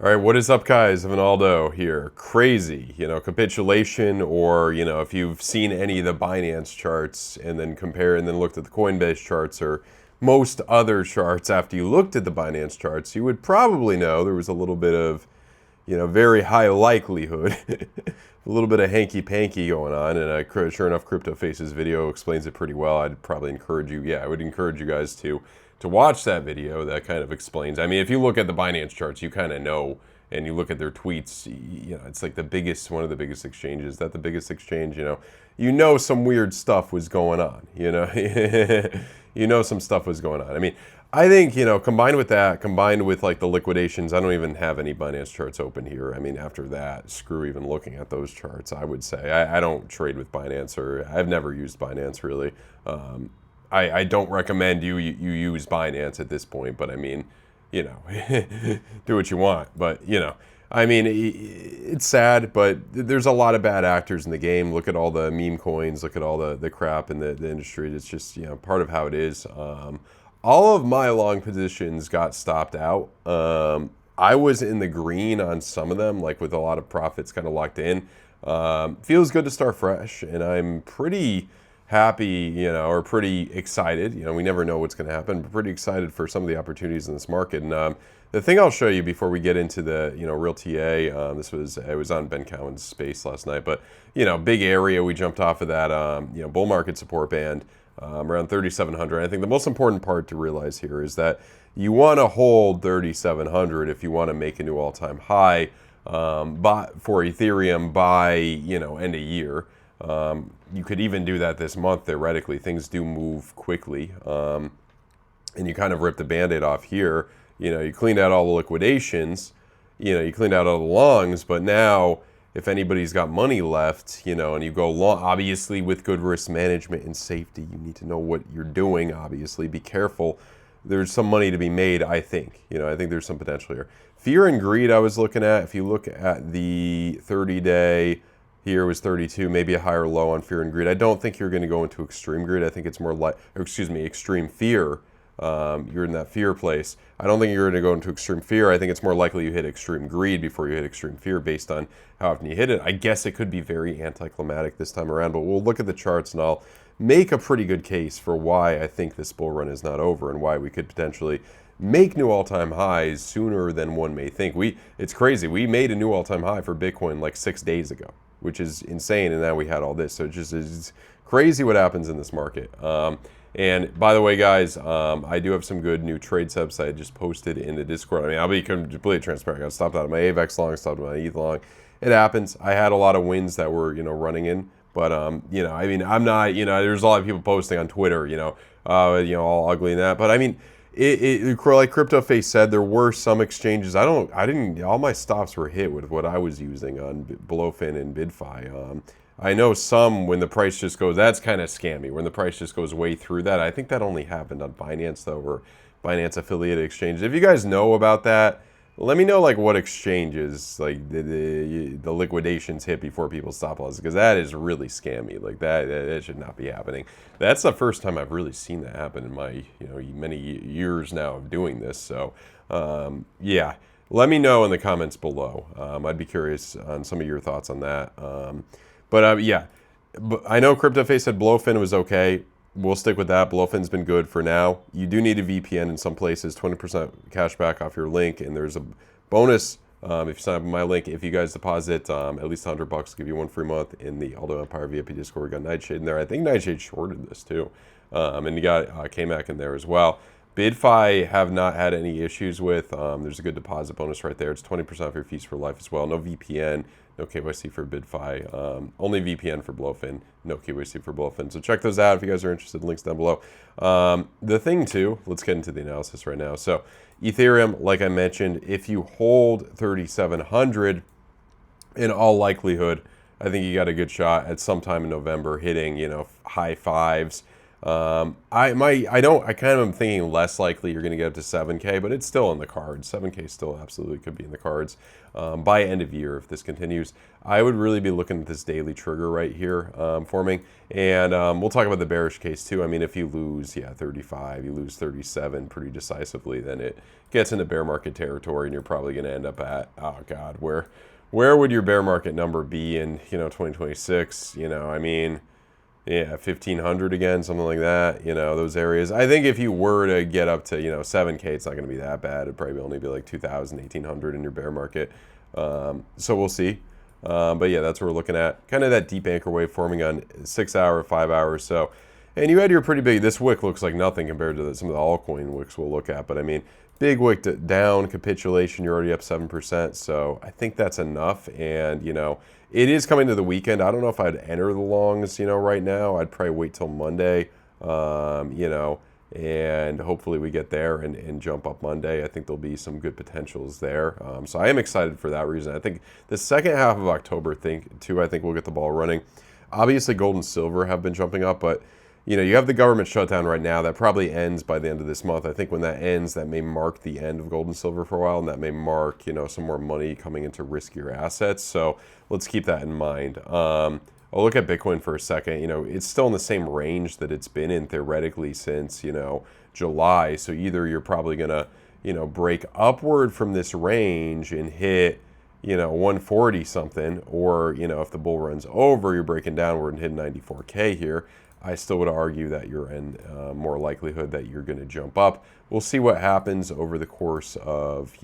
All right, what is up, guys? Vinaldo here. Crazy, capitulation, or, if you've seen any of the Binance charts and then compare and then looked at the Coinbase charts or most other charts after you looked at the Binance charts, you would probably know there was a little bit of, very high likelihood, a little bit of hanky-panky going on. And sure enough, Crypto Face's video explains it pretty well. I'd probably encourage you, I would encourage you guys to watch that video. That kind of explains. I mean, if you look at the Binance charts, you kind of know, and you look at their tweets, it's like one of the biggest exchanges. That the biggest exchange, some weird stuff was going on, some stuff was going on. I mean, I think, combined with like the liquidations, I don't even have any Binance charts open here. I mean, after that, screw even looking at those charts, I would say. I don't trade with Binance, or I've never used Binance really. I don't recommend you use Binance at this point, but I mean, do what you want. But, I mean, it's sad, but there's a lot of bad actors in the game. Look at all the meme coins, look at all the crap in the industry. It's just, part of how it is. All of my long positions got stopped out. I was in the green on some of them, like with a lot of profits kind of locked in. Feels good to start fresh, and I'm pretty happy, or pretty excited. We never know what's going to happen, but pretty excited for some of the opportunities in this market. And the thing I'll show you before we get into the, real TA, it was on Ben Cowan's space last night, but, big area. We jumped off of that, bull market support band around 3,700. I think the most important part to realize here is that you want to hold 3,700 if you want to make a new all-time high for Ethereum by, end of year. You could even do that this month, theoretically. Things do move quickly. And you kind of rip the Band-Aid off here. You cleaned out all the liquidations. You cleaned out all the longs. But now, if anybody's got money left, and you go long, obviously with good risk management and safety, you need to know what you're doing, obviously. Be careful. There's some money to be made, I think. I think there's some potential here. Fear and greed I was looking at. If you look at the 30-day... Here was 32, maybe a higher low on fear and greed. I don't think you're going to go into extreme greed. I think it's more like, extreme fear. You're in that fear place. I don't think you're going to go into extreme fear. I think it's more likely you hit extreme greed before you hit extreme fear based on how often you hit it. I guess it could be very anticlimactic this time around, but we'll look at the charts and I'll make a pretty good case for why I think this bull run is not over and why we could potentially make new all-time highs sooner than one may think. It's crazy. We made a new all-time high for Bitcoin like 6 days ago, which is insane, and now we had all this. So it's crazy what happens in this market. And by the way, guys, I do have some good new trade subs I just posted in the Discord. I mean, I'll be completely transparent. I got stopped out of my AVAX long, stopped out of my ETH long. It happens. I had a lot of wins that were, running in. But, I mean, I'm not, there's a lot of people posting on Twitter, all ugly and that. But, I mean, like Crypto Face said, there were some exchanges. All my stops were hit with what I was using on BloFin and BYDFI. I know some when the price just goes, that's kind of scammy. When the price just goes way through that. I think that only happened on Binance though, or Binance affiliated exchanges. If you guys know about that, let me know like what exchanges like the liquidations hit before people's stop losses, because that is really scammy. Like that should not be happening. That's the first time I've really seen that happen in my many years now of doing this. So yeah, let me know in the comments below. I'd be curious on some of your thoughts on that. Yeah, but I know CryptoFace said BloFin was okay. We'll stick with that. BloFin's been good for now. You do need a VPN in some places, 20% cash back off your link, and there's a bonus if you sign up with my link. If you guys deposit at least $100, I'll give you one free month in the Aldo Empire VIP Discord. We got Nightshade in there. I think Nightshade shorted this too, and you got K-Mac in there as well. BYDFI have not had any issues with. There's a good deposit bonus right there. It's 20% of your fees for life as well. No VPN. No KYC for BYDFI, only VPN for BloFin, no KYC for BloFin. So check those out if you guys are interested, links down below. The thing too, let's get into the analysis right now. So Ethereum, like I mentioned, if you hold 3,700, in all likelihood, I think you got a good shot at sometime in November hitting, high fives. I kind of am thinking less likely you're going to get up to 7K, but it's still in the cards. 7K still absolutely could be in the cards by end of year if this continues. I would really be looking at this daily trigger right here forming, and we'll talk about the bearish case too. I mean, if you lose, 35, you lose 37 pretty decisively, then it gets into bear market territory, and you're probably going to end up at, oh God, where would your bear market number be in 2026? I mean. Yeah, 1500 again, something like that, those areas. I think if you were to get up to, 7K, it's not going to be that bad. It'd probably only be like 2000, 1800 in your bear market. So we'll see. But yeah, that's what we're looking at. Kind of that deep anchor wave forming on 6 hour, 5 hours. So, and you had your pretty big, this wick looks like nothing compared to some of the altcoin wicks we'll look at. But I mean, big wick down, capitulation, you're already up 7%. So I think that's enough. And, it is coming to the weekend. I don't know if I'd enter the longs, right now. I'd probably wait till Monday, and hopefully we get there and jump up Monday. I think there'll be some good potentials there. So I am excited for that reason. I think the second half of October, I think we'll get the ball running. Obviously, gold and silver have been jumping up, but you have the government shutdown right now that probably ends by the end of this month. I think when that ends, that may mark the end of gold and silver for a while, and that may mark, some more money coming into riskier assets. So let's keep that in mind. I'll look at Bitcoin for a second. It's still in the same range that it's been in theoretically since, July. So either you're probably going to, break upward from this range and hit, 140 something, or, if the bull runs over, you're breaking downward and hitting 94K here. I still would argue that you're in more likelihood that you're going to jump up. We'll see what happens over the course of,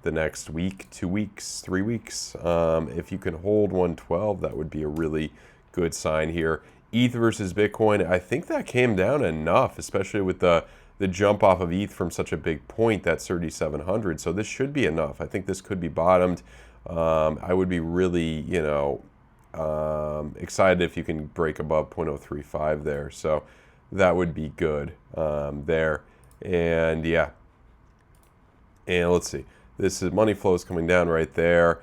the next week, 2 weeks, 3 weeks. If you can hold 112, that would be a really good sign here. ETH versus Bitcoin, I think that came down enough, especially with the jump off of ETH from such a big point, that's 3,700. So this should be enough. I think this could be bottomed. I would be really, excited if you can break above 0.035 there. So that would be good there. And yeah. And let's see. This is money flows coming down right there.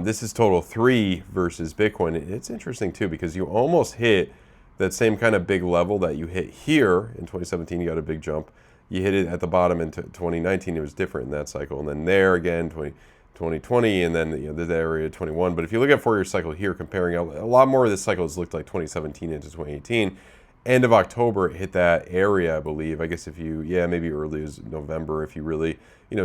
This is total 3 versus Bitcoin. It's interesting too because you almost hit that same kind of big level that you hit here in 2017. You got a big jump. You hit it at the bottom in 2019. It was different in that cycle. And then there again, 2020, and then the area 21. But if you look at 4-year cycle here, comparing a lot more of this cycle has looked like 2017 into 2018. End of October, it hit that area, I believe. I guess if you, maybe early as November, if you really,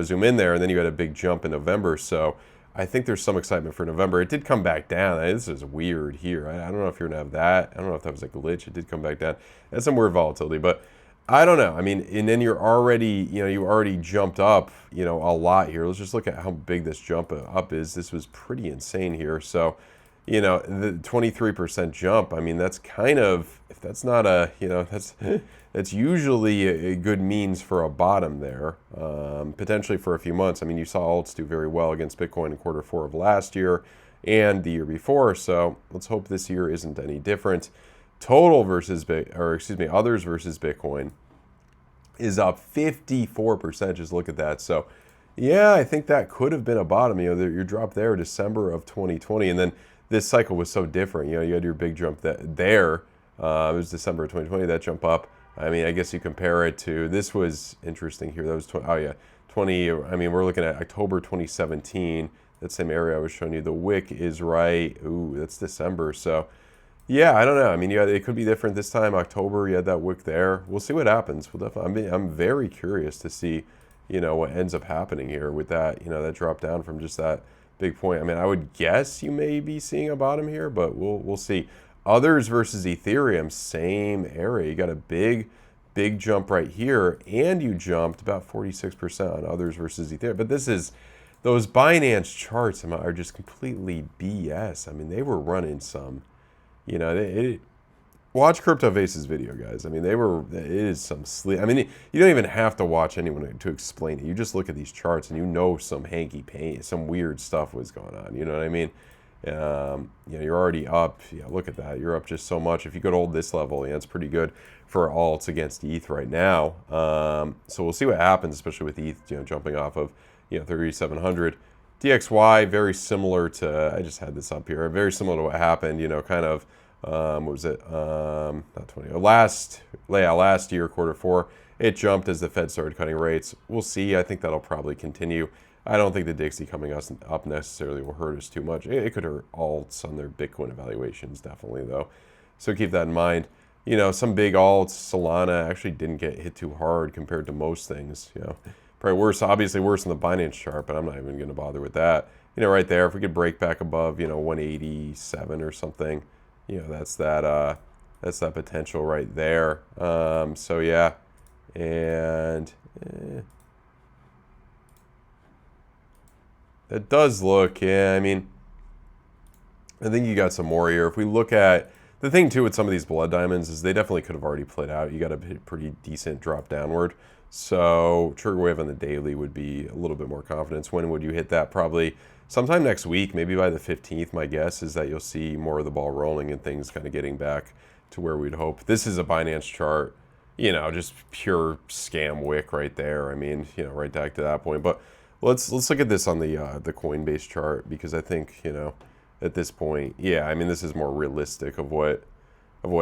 zoom in there, and then you had a big jump in November. So I think there's some excitement for November. It did come back down. This is weird here. I don't know if you're gonna have that. I don't know if that was a glitch. It did come back down. That's some weird volatility, but I don't know. I mean, and then you're already, you already jumped up, a lot here. Let's just look at how big this jump up is. This was pretty insane here. So, the 23% jump, I mean, that's kind of, if that's not a, that's usually a good means for a bottom there, potentially for a few months. I mean, you saw alts do very well against Bitcoin in Q4 of last year and the year before. So let's hope this year isn't any different. Total versus, others versus Bitcoin is up 54%. Just look at that. So yeah, I think that could have been a bottom. Your drop there, December of 2020, and then this cycle was so different. You had your big jump there. It was December of 2020, that jump up. I mean, I guess you compare it to, this was interesting here. That was 20, I mean, we're looking at October 2017. That same area I was showing you. The wick is right. Ooh, that's December. So yeah, I don't know. I mean, it could be different this time. October, you had that wick there. We'll see what happens. We'll definitely, I'm very curious to see, what ends up happening here with that, that drop down from just that big point. I mean, I would guess you may be seeing a bottom here, but we'll see. Others versus Ethereum, same area. You got a big jump right here, and you jumped about 46% on others versus Ethereum. But this is, those Binance charts are just completely BS. I mean, they were running some, watch Crypto Face's video, guys. I mean, it is some sleep. I mean, you don't even have to watch anyone to explain it. You just look at these charts and some hanky pain, some weird stuff was going on. You know what I mean? You're already up. Yeah, look at that. You're up just so much. If you could hold this level, it's pretty good for alts against ETH right now. So we'll see what happens, especially with ETH, jumping off of, 3,700. DXY, very similar to, I just had this up here, very similar to what happened, kind of What was it? Not 20. Last year, quarter four, it jumped as the Fed started cutting rates. We'll see. I think that'll probably continue. I don't think the Dixie coming up necessarily will hurt us too much. It could hurt alts on their Bitcoin evaluations, definitely, though. So keep that in mind. Some big alts, Solana, actually didn't get hit too hard compared to most things. Probably worse, obviously worse than the Binance chart, but I'm not even going to bother with that. Right there, if we could break back above, 187 or something, that's that potential right there. So yeah, and it does look, yeah, I mean, I think you got some more here. If we look at the thing too with some of these blood diamonds is they definitely could have already played out. You got a pretty decent drop downward. So trigger wave on the daily would be a little bit more confidence. When would you hit that? Probably sometime next week, maybe by the 15th. My guess is that you'll see more of the ball rolling and things kind of getting back to where we'd hope. This is a Binance chart, just pure scam wick right there. I mean, right back to that point. But let's look at this on the Coinbase chart because I think, at this point, yeah, I mean, this is more realistic of what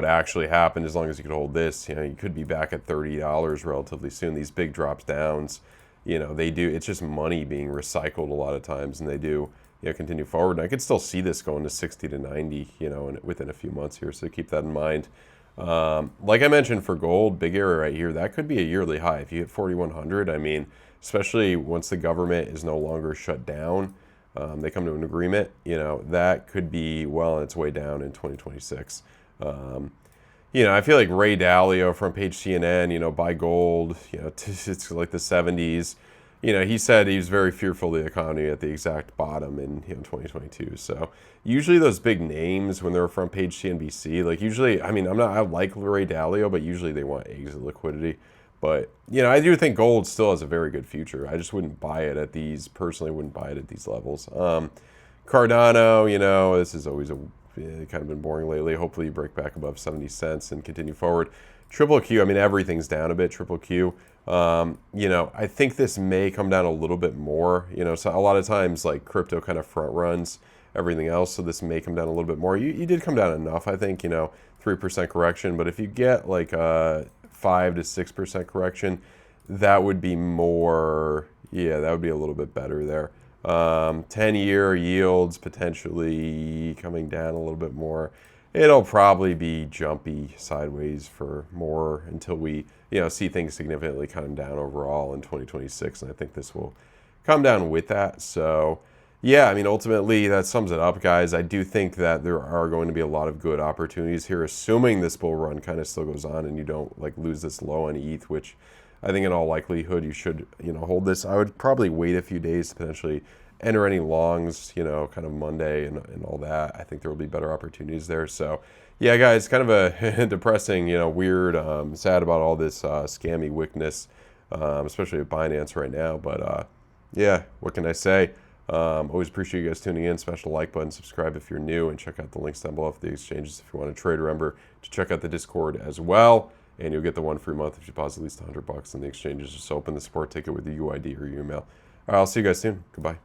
actually happened. As long as you could hold this, you could be back at $30 relatively soon. These big drops downs, they do, it's just money being recycled a lot of times, and they do, continue forward. And I could still see this going to 60 to 90, within a few months here. So keep that in mind. Like I mentioned for gold, big area right here, that could be a yearly high. If you hit 4,100, I mean, especially once the government is no longer shut down, they come to an agreement, that could be well on its way down in 2026. I feel like Ray Dalio from Page CNN, buy gold, it's like the 70s. He said he was very fearful of the economy at the exact bottom in 2022. So usually those big names when they're front page CNBC, like usually, I mean, I like Ray Dalio, but usually they want exit liquidity. But, I do think gold still has a very good future. I just wouldn't buy it at these, personally wouldn't buy it at these levels. Cardano, this is always kind of been boring lately. Hopefully you break back above 70 cents and continue forward. Triple Q, I mean, everything's down a bit, Triple Q. I think this may come down a little bit more. So a lot of times, like, crypto kind of front runs everything else, so this may come down a little bit more. You did come down enough, I think, 3% correction. But if you get, like, 5 to 6% correction, that would be more, that would be a little bit better there. 10-year yields potentially coming down a little bit more. It'll probably be jumpy sideways for more until we, see things significantly come down overall in 2026. And I think this will come down with that. So, yeah, I mean, ultimately that sums it up, guys. I do think that there are going to be a lot of good opportunities here, assuming this bull run kind of still goes on and you don't lose this low on ETH, which I think in all likelihood you should, hold this. I would probably wait a few days to potentially enter any longs, kind of Monday and all that. I think there will be better opportunities there. So, yeah, guys, kind of a depressing, weird, sad about all this scammy wickness, especially with Binance right now. But, yeah, what can I say? Always appreciate you guys tuning in. Special like button, subscribe if you're new, and check out the links down below for the exchanges if you want to trade. Remember to check out the Discord as well, and you'll get the 1 free month if you deposit at least $100 in the exchanges. Just open the support ticket with your UID or your email. All right, I'll see you guys soon. Goodbye.